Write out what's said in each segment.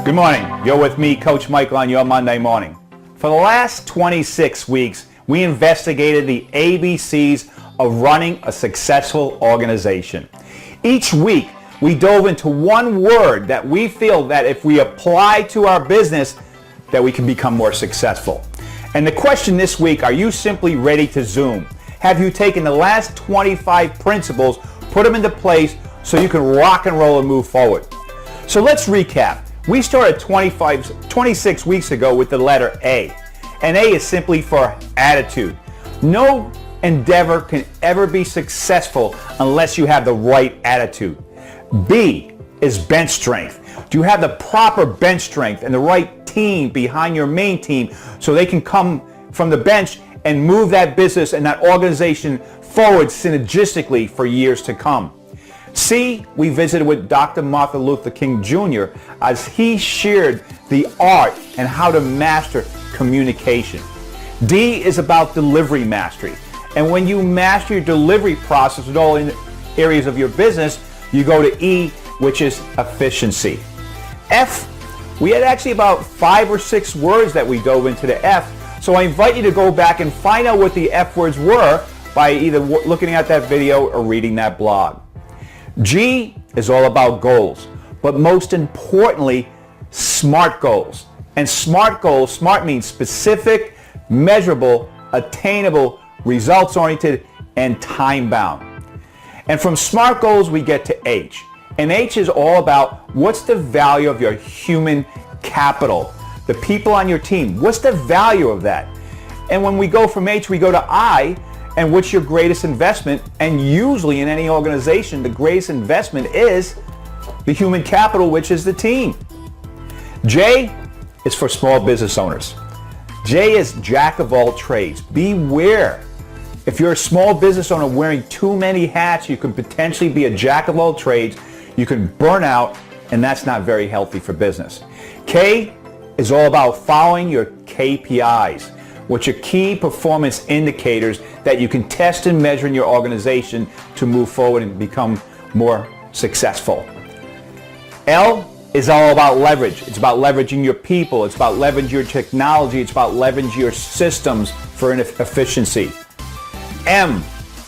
Good morning. You're with me, Coach Michael, on your Monday morning. For the last 26 weeks, we investigated the ABCs of running a successful organization. Each week, we dove into one word that we feel that if we apply to our business, that we can become more successful. And the question this week, are you simply ready to zoom? Have you taken the last 25 principles, put them into place so you can rock and roll and move forward? So let's recap. We started 26 weeks ago with the letter A. And A is simply for attitude. No endeavor can ever be successful unless you have the right attitude. B is bench strength. Do you have the proper bench strength and the right team behind your main team so they can come from the bench and move that business and that organization forward synergistically for years to come? C, we visited with Dr. Martin Luther King Jr. as he shared the art and how to master communication. D is about delivery mastery. And when you master your delivery process in all areas of your business, you go to E, which is efficiency. F, we had actually about 5 or 6 words that we dove into the F. So I invite you to go back and find out what the F words were by either looking at that video or reading that blog. G is all about goals, but most importantly, SMART goals. And SMART goals, SMART means specific, measurable, attainable, results-oriented, and time-bound. And from SMART goals, we get to H. And H is all about what's the value of your human capital, the people on your team. What's the value of that? And when we go from H, we go to I, and what's your greatest investment? And usually in any organization, the greatest investment is the human capital, which is the team. J is for small business owners. J is jack of all trades. Beware. If you're a small business owner wearing too many hats, you can potentially be a jack of all trades. You can burn out, and that's not very healthy for business. K is all about following your KPIs, which are key performance indicators that you can test and measure in your organization to move forward and become more successful. L is all about leverage. It's about leveraging your people. It's about leveraging your technology. It's about leveraging your systems for efficiency. M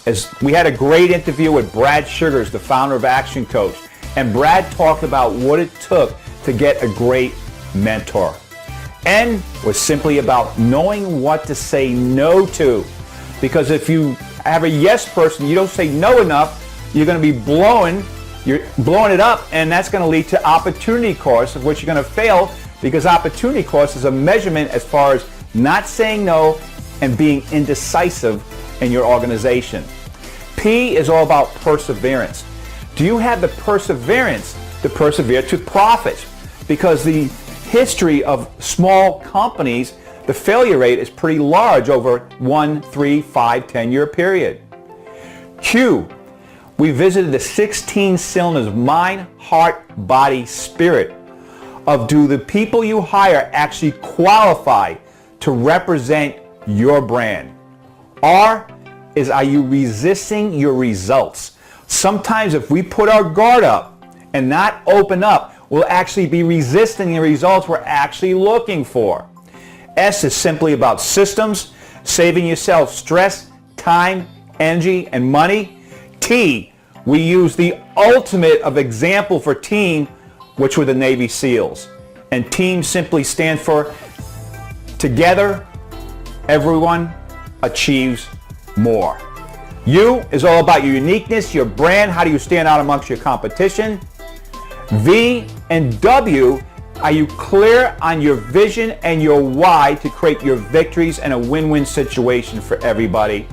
is, we had a great interview with Brad Sugars, the founder of Action Coach. And Brad talked about what it took to get a great mentor. N was simply about knowing what to say no to. Because if you have a yes person, you don't say no enough, you're going to be blowing it up, and that's going to lead to opportunity cost, of which you're going to fail, because opportunity cost is a measurement as far as not saying no and being indecisive in your organization. P is all about perseverance. Do you have the perseverance to persevere to profit? Because the history of small companies, the failure rate is pretty large over 1, 3, 5, 10-year period. Q, we visited the 16 cylinders of mind, heart, body, spirit of do the people you hire actually qualify to represent your brand? R is, are you resisting your results? Sometimes if we put our guard up and not open up, we'll actually be resisting the results we're actually looking for. S is simply about systems, saving yourself stress, time, energy, and money. T, we use the ultimate of example for team, which were the Navy SEALs. And team simply stands for together, everyone achieves more. U is all about your uniqueness, your brand, how do you stand out amongst your competition. V and W, are you clear on your vision and your why to create your victories and a win-win situation for everybody.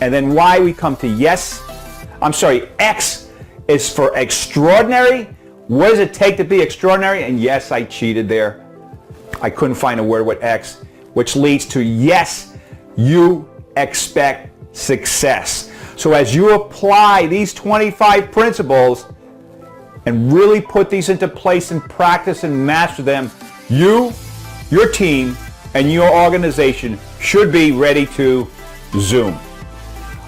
And then Y, we come to X is for extraordinary. What does it take to be extraordinary? And yes, I cheated there. I couldn't find a word with X, which leads to yes, you expect success. So as you apply these 25 principles and really put these into place and practice and master them, you, your team, and your organization should be ready to zoom.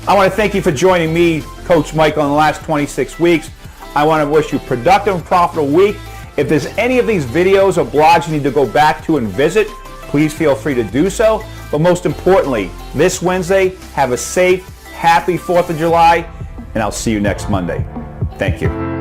I want to thank you for joining me, Coach Michael, in the last 26 weeks. I want to wish you a productive and profitable week. If there's any of these videos or blogs you need to go back to and visit, please feel free to do so. But most importantly, this Wednesday, have a safe, happy 4th of July, and I'll see you next Monday. Thank you.